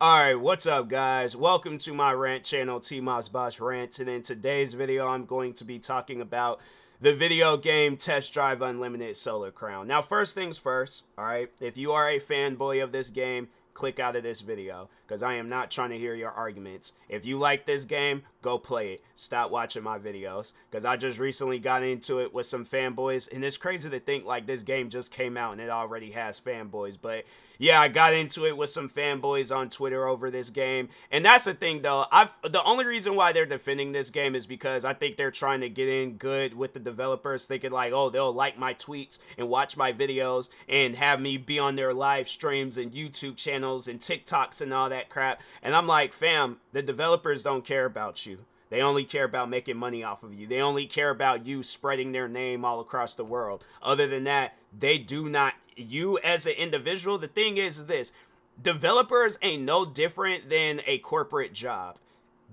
Alright, what's up guys? Welcome to my rant channel, TMossBoss Rant, and in today's video I'm going to be talking about the video game Test Drive Unlimited Solar Crown. Now first things first, alright, if you are a fanboy of this game, click out of this video, because I am not trying to hear your arguments. If you like this game, go play it. Stop watching my videos, because I just recently got into it with some fanboys, and it's crazy to think like this game just came out and it already has fanboys, but yeah, I got into it with some fanboys on Twitter over this game, and that's the thing though, the only reason why they're defending this game is because I think they're trying to get in good with the developers, thinking like, oh, they'll like my tweets and watch my videos and have me be on their live streams and YouTube channels and TikToks and all that crap. And I'm like, fam, the developers don't care about you. They only care about making money off of you. They only care about you spreading their name all across the world. Other than that, they do not. You as an individual, the thing is this. Developers ain't no different than a corporate job.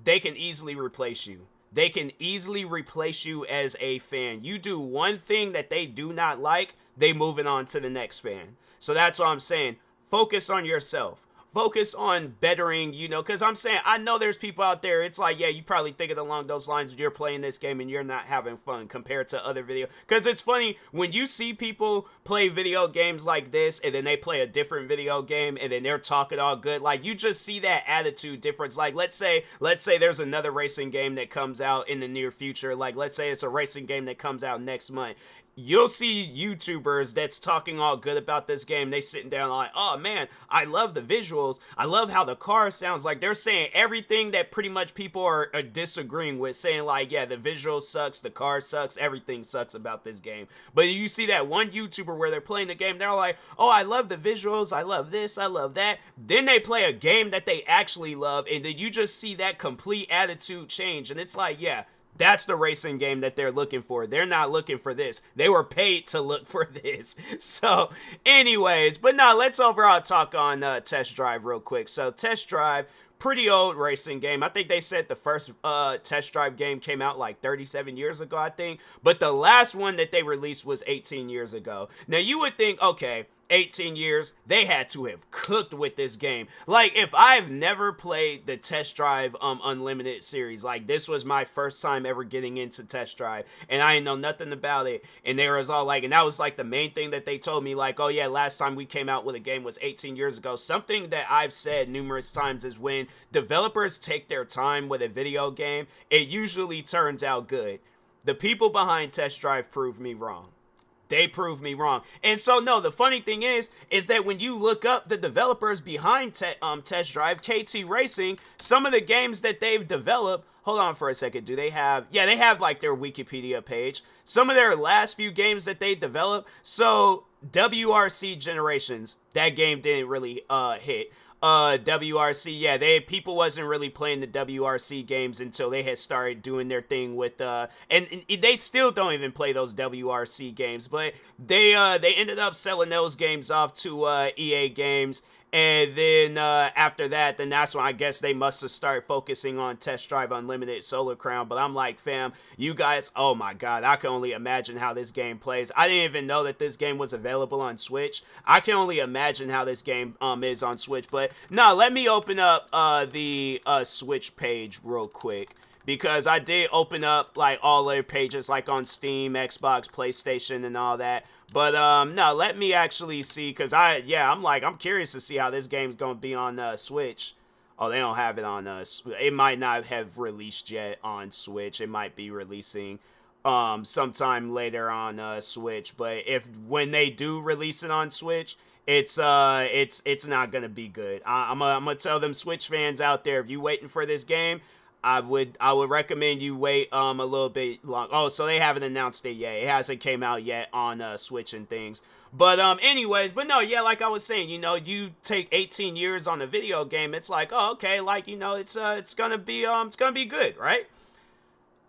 They can easily replace you. They can easily replace you as a fan. You do one thing that they do not like, they moving on to the next fan. So that's what I'm saying. Focus on yourself. Focus on bettering, because I'm saying, I know there's people out there, it's like, yeah, you probably thinking along those lines when you're playing this game and you're not having fun compared to other video, because it's funny, when you see people play video games like this, and then they play a different video game, and then they're talking all good, like, you just see that attitude difference. Like, let's say there's another racing game that comes out in the near future, like, let's say it's a racing game that comes out next month. You'll see YouTubers that's talking all good about this game. They sitting down like, oh man, I love the visuals. I love how the car sounds. Like, they're saying everything that pretty much people are disagreeing with, saying like, yeah, the visual sucks, the car sucks, everything sucks about this game. But you see that one YouTuber where they're playing the game, they're like, oh, I love the visuals, I love this, I love that. Then they play a game that they actually love, and then you just see that complete attitude change. And it's like, yeah, that's the racing game that they're looking for. They're not looking for this. They were paid to look for this. So, anyways, but now let's overall talk on Test Drive real quick. So, Test Drive, pretty old racing game. I think they said the first Test Drive game came out like 37 years ago, I think. But the last one that they released was 18 years ago. Now, you would think, okay, 18 years, they had to have cooked with this game. Like, if I've never played the Test Drive Unlimited series, like, this was my first time ever getting into Test Drive, and I didn't know nothing about it, and they was all like, and that was like the main thing that they told me, like, oh yeah, last time we came out with a game was 18 years ago. Something that I've said numerous times is when developers take their time with a video game, it usually turns out good. The people behind Test Drive proved me wrong. They proved me wrong. And so, no, the funny thing is that when you look up the developers behind Test Drive, KT Racing, some of the games that they've developed, hold on for a second, do they have, yeah, they have like their Wikipedia page. Some of their last few games that they developed, so WRC Generations, that game didn't really hit. WRC, yeah, people wasn't really playing the WRC games until they had started doing their thing with and they still don't even play those WRC games, but they ended up selling those games off to EA Games. And then after that, then that's when I guess they must have started focusing on Test Drive Unlimited Solar Crown. But I'm like, fam, you guys, oh my god, I can only imagine how this game plays. I didn't even know that this game was available on Switch. I can only imagine how this game is on Switch. But no, let me open up the Switch page real quick, because I did open up like all their pages like on Steam, Xbox, PlayStation, and all that. But no, let me actually see, because I'm curious to see how this game's gonna be on Switch. Oh, they don't have it on it might not have released yet on Switch. It might be releasing sometime later on Switch. But when they do release it on Switch, it's not gonna be good. I'm gonna tell them Switch fans out there, if you waiting for this game, I would recommend you wait a little bit long. Oh, so they haven't announced it yet. It hasn't came out yet on Switch and things. But anyways, but no, yeah, like I was saying, you take 18 years on a video game, it's like, oh, okay, like, it's gonna be good, right?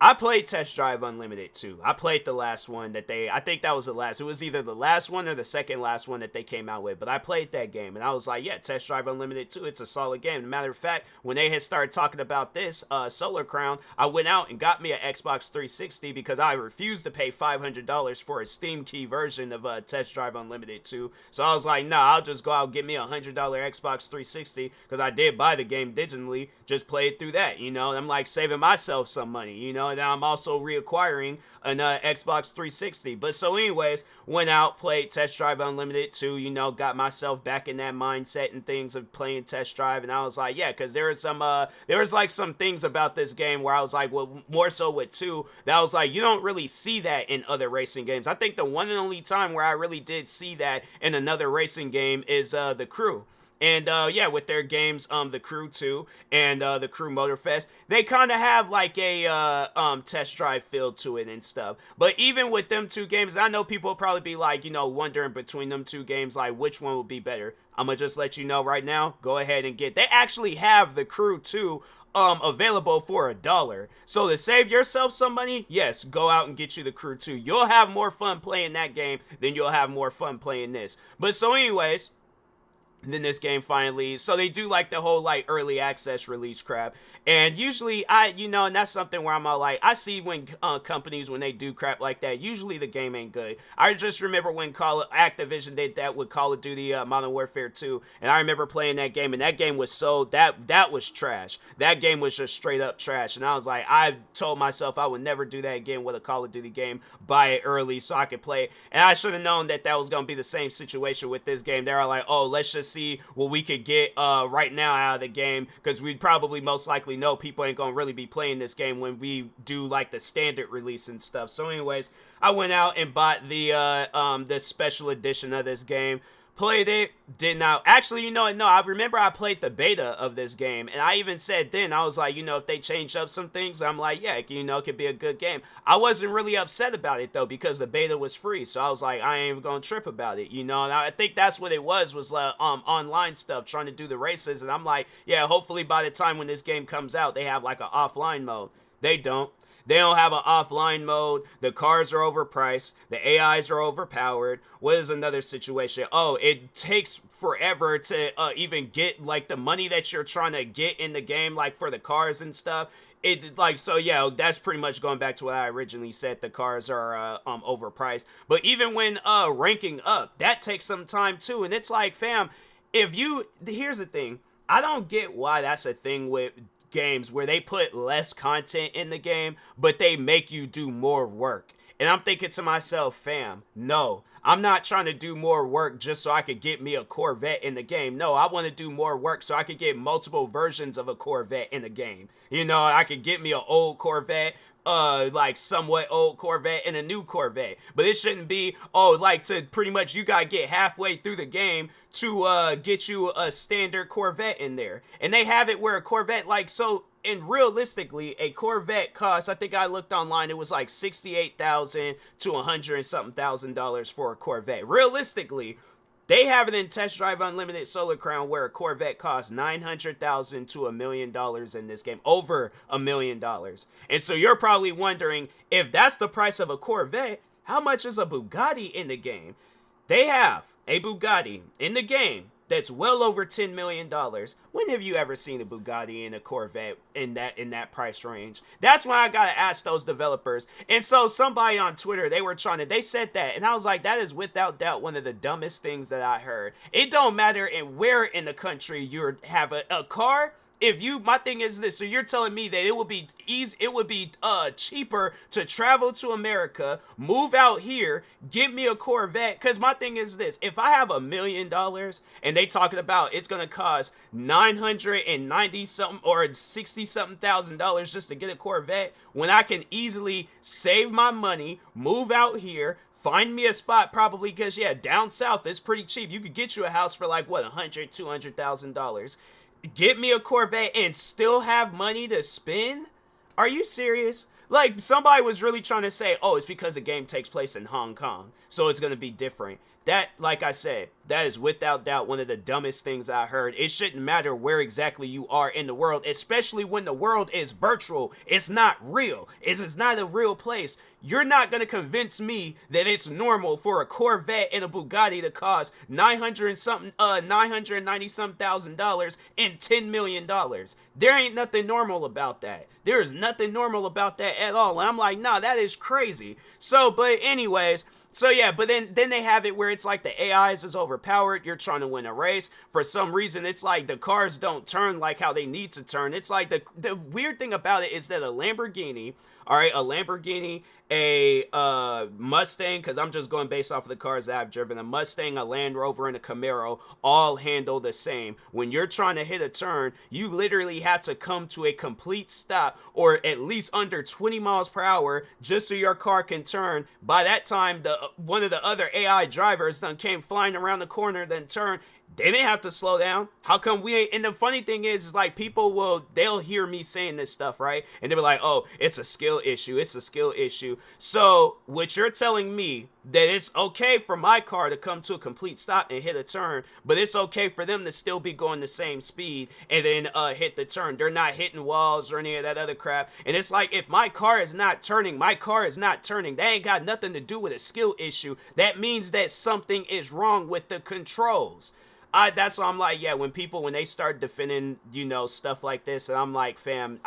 I played Test Drive Unlimited too. I played the last one that I think that was the last. It was either the last one or the second last one that they came out with. But I played that game and I was like, yeah, Test Drive Unlimited 2, it's a solid game. As a matter of fact, when they had started talking about this, Solar Crown, I went out and got me an Xbox 360 because I refused to pay $500 for a Steam key version of Test Drive Unlimited 2. So I was like, nah, I'll just go out and get me a $100 Xbox 360 because I did buy the game digitally, just play it through that, you know. I'm like saving myself some money, you know. Now I'm also reacquiring an Xbox 360. But so anyways, went out, played Test Drive Unlimited 2, you know, got myself back in that mindset and things of playing Test Drive, and I was like, yeah, because there was like some things about this game where I was like, well, more so with 2, that I was like, you don't really see that in other racing games. I think the one and only time where I really did see that in another racing game is The Crew. And yeah, with their games, The Crew 2 and The Crew Motorfest, they kind of have like a test drive feel to it and stuff. But even with them two games, I know people will probably be like, you know, wondering between them two games, like which one would be better. I'm gonna just let you know right now, go ahead and they actually have The Crew 2 available for $1. So to save yourself some money, yes, go out and get you The Crew 2. You'll have more fun playing that game than you'll have more fun playing this. But so anyways, then this game finally, so they do like the whole like early access release crap, and usually you know, and that's something where I'm all like, I see when companies, when they do crap like that, usually the game ain't good. I just remember when Activision did that with Call of Duty Modern Warfare 2, and I remember playing that game, and that game was so, that was trash. That game was just straight up trash, and I was like, I told myself I would never do that again with a Call of Duty game, buy it early so I could play it, and I should have known that that was going to be the same situation with this game. They're like, oh, let's just see what we could get right now out of the game, because we'd probably most likely know people ain't gonna really be playing this game when we do like the standard release and stuff. So anyways, I went out and bought the special edition of this game. Played it, did not actually, you know, no, I remember I played the beta of this game, and I even said then, I was like, you know, if they changed up some things, I'm like, yeah, you know, it could be a good game. I wasn't really upset about it though, because the beta was free, so I was like, I ain't even gonna trip about it, you know. And I think that's what it was online stuff, trying to do the races, and I'm like, yeah, hopefully by the time when this game comes out, they have like an offline mode. They don't. They don't have an offline mode. The cars are overpriced. The AIs are overpowered. What is another situation? Oh, it takes forever to even get like the money that you're trying to get in the game, like for the cars and stuff. It like, so yeah, that's pretty much going back to what I originally said. The cars are overpriced. But even when ranking up, that takes some time too. And it's like, fam, here's the thing. I don't get why that's a thing with games where they put less content in the game, but they make you do more work. And I'm thinking to myself, fam, no, I'm not trying to do more work just so I could get me a Corvette in the game. No, I want to do more work so I could get multiple versions of a Corvette in the game. You know, I could get me an old Corvette, like somewhat old Corvette and a new Corvette. But it shouldn't be, oh, like to pretty much you gotta get halfway through the game to get you a standard Corvette in there. And they have it where a Corvette, like, so, and realistically, a Corvette costs, I think I looked online, it was like $68,000 to $100 and something thousand for a Corvette. Realistically, they have it in Test Drive Unlimited Solar Crown where a Corvette costs $900,000 to $1 million in this game. Over $1 million. And so you're probably wondering, if that's the price of a Corvette, how much is a Bugatti in the game? They have a Bugatti in the game that's well over $10 million. When have you ever seen a Bugatti and a Corvette in that price range? That's why I gotta ask those developers. And so somebody on Twitter, they said that, and I was like, that is without doubt one of the dumbest things that I heard. It don't matter where in the country you have a car. My thing is this, so you're telling me that it would be cheaper to travel to America, move out here, get me a Corvette, because my thing is this, if I have $1 million and they talking about it's gonna cost $990 something or 60 something thousand just to get a Corvette, when I can easily save my money, move out here, find me a spot, probably, because yeah, down south it's pretty cheap. You could get you a house for like what, $100,000-$200,000. Get me a Corvette and still have money to spend? Are you serious? Like, somebody was really trying to say, oh, it's because the game takes place in Hong Kong, so it's going to be different. That, like I said, that is without doubt one of the dumbest things I heard. It shouldn't matter where exactly you are in the world, especially when the world is virtual. It's not real. It's not a real place. You're not going to convince me that it's normal for a Corvette and a Bugatti to cost $990,000 and $10 million. There ain't nothing normal about that. There is nothing normal about that at all. And I'm like, nah, that is crazy. So, but anyways, so yeah, but then they have it where it's like the AIs is overpowered. You're trying to win a race. For some reason, it's like the cars don't turn like how they need to turn. It's like the weird thing about it is that a Lamborghini, all right, a Lamborghini, a Mustang, because I'm just going based off of the cars that I've driven, a Mustang, a Land Rover, and a Camaro all handle the same. When you're trying to hit a turn, you literally have to come to a complete stop, or at least under 20 miles per hour, just so your car can turn. By that time, one of the other AI drivers done came flying around the corner, then turned. They didn't have to slow down. How come we ain't? And the funny thing is like they'll hear me saying this stuff, right? And they'll be like, oh, it's a skill issue. It's a skill issue. So what you're telling me that it's okay for my car to come to a complete stop and hit a turn, but it's okay for them to still be going the same speed and then hit the turn. They're not hitting walls or any of that other crap. And it's like, if my car is not turning, my car is not turning. That ain't got nothing to do with a skill issue. That means that something is wrong with the controls. That's why I'm like, yeah, when they start defending, stuff like this, and I'm like, fam,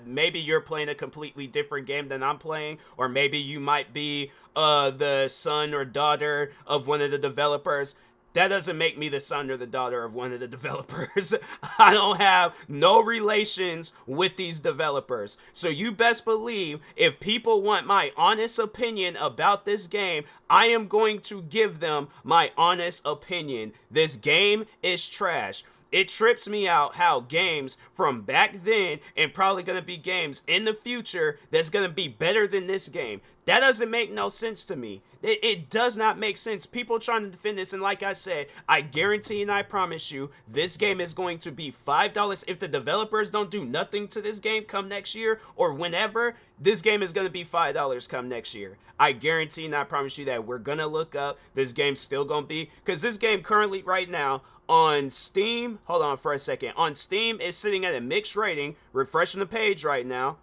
maybe you're playing a completely different game than I'm playing, or maybe you might be the son or daughter of one of the developers. That doesn't make me the son or the daughter of one of the developers. I don't have no relations with these developers. So you best believe if people want my honest opinion about this game, I am going to give them my honest opinion. This game is trash. It trips me out how games from back then and probably going to be games in the future that's going to be better than this game. That doesn't make no sense to me. It does not make sense. People trying to defend this, and like I said, I guarantee and I promise you, this game is going to be $5. If the developers don't do nothing to this game come next year or whenever, this game is going to be $5 come next year. I guarantee and I promise you that. We're going to look up. This game's still going to be, because this game currently right now on Steam, hold on for a second. On Steam, it's sitting at a mixed rating. Refreshing the page right now.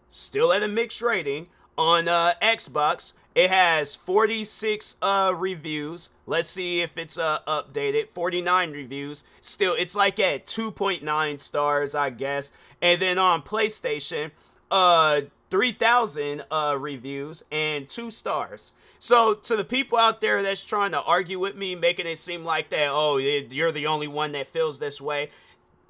Still at a mixed rating. On Xbox, it has 46 reviews. Let's see if it's updated. 49 reviews. Still, it's like at 2.9 stars, I guess. And then on PlayStation, 3,000 reviews and 2 stars. So to the people out there that's trying to argue with me, making it seem like that, oh, you're the only one that feels this way,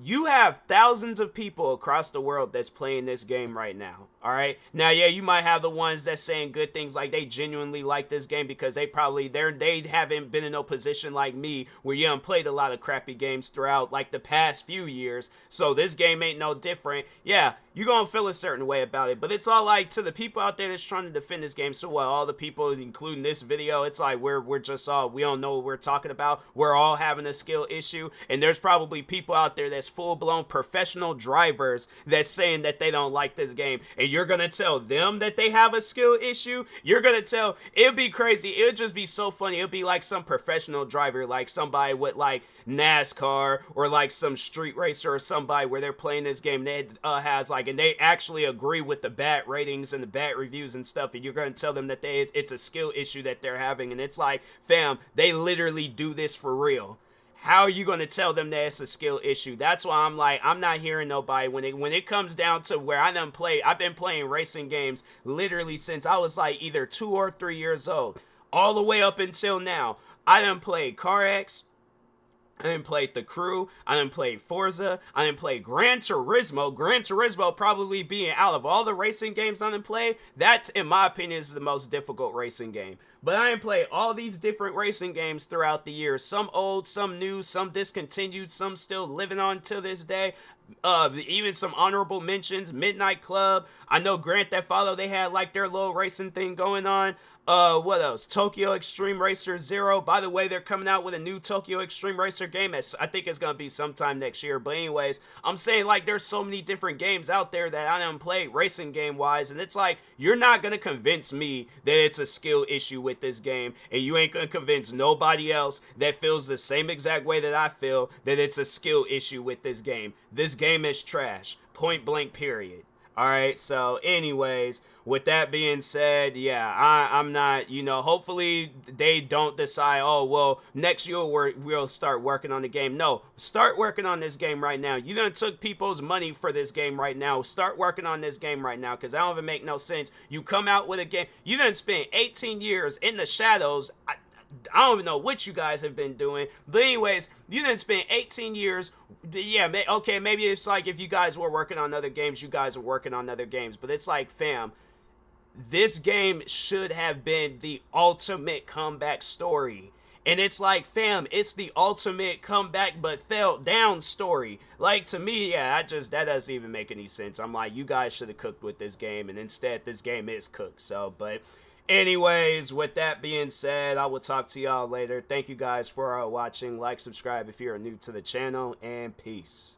you have thousands of people across the world that's playing this game right now. All right. Now, yeah, you might have the ones that's saying good things, like they genuinely like this game because they haven't been in no position like me where you haven't played a lot of crappy games throughout like the past few years. So this game ain't no different. Yeah, you're going to feel a certain way about it. But it's all like, to the people out there that's trying to defend this game, so what, all the people, including this video, it's like we're just all, we don't know what we're talking about. We're all having a skill issue. And there's probably people out there that's full-blown professional drivers that's saying that they don't like this game. And you're gonna tell them that they have a skill issue? You're gonna tell, it'd be crazy. It'd just be so funny. It'd be like some professional driver, like somebody with like NASCAR or like some street racer or somebody where they're playing this game that has like, and they actually agree with the bad ratings and the bad reviews and stuff, and you're gonna tell them that it's a skill issue that they're having. And it's like, fam, they literally do this for real. How are you going to tell them that it's a skill issue? That's why I'm like, I'm not hearing nobody when it comes down to where I've been playing racing games literally since I was like either 2 or 3 years old, all the way up until now. I done played CarX, I done played The Crew, I done played Forza, I done played Gran Turismo. Gran Turismo probably being, out of all the racing games I done played, that, in my opinion, is the most difficult racing game. But I done played all these different racing games throughout the years. Some old, some new, some discontinued, some still living on to this day. Even some honorable mentions, Midnight Club. I know Grand Theft Auto, they had like their little racing thing going on. What else? Tokyo Extreme Racer Zero. By the way, they're coming out with a new Tokyo Extreme Racer game. I think it's going to be sometime next year. But anyways, I'm saying like there's so many different games out there that I done played racing game wise. And it's like, you're not going to convince me that it's a skill issue with with this game, and you ain't gonna convince nobody else that feels the same exact way that I feel that it's a skill issue with this game. This game is trash. Point blank, period. Alright, so anyways, with that being said, yeah, I'm not, hopefully they don't decide, oh, well, next year we'll start working on the game. No, start working on this game right now. You done took people's money for this game right now. Start working on this game right now, because that don't even make no sense. You come out with a game, you done spent 18 years in the shadows. I don't even know what you guys have been doing. But anyways, you didn't spend 18 years. Yeah, okay, maybe it's like if you guys were working on other games, you guys were working on other games. But it's like, fam, this game should have been the ultimate comeback story. And it's like, fam, it's the ultimate comeback but fell down story. Like, to me, yeah, that doesn't even make any sense. I'm like, you guys should have cooked with this game. And instead, this game is cooked. So, but anyways, with that being said, I will talk to y'all later. Thank you guys for watching. Like, subscribe if you're new to the channel, and peace.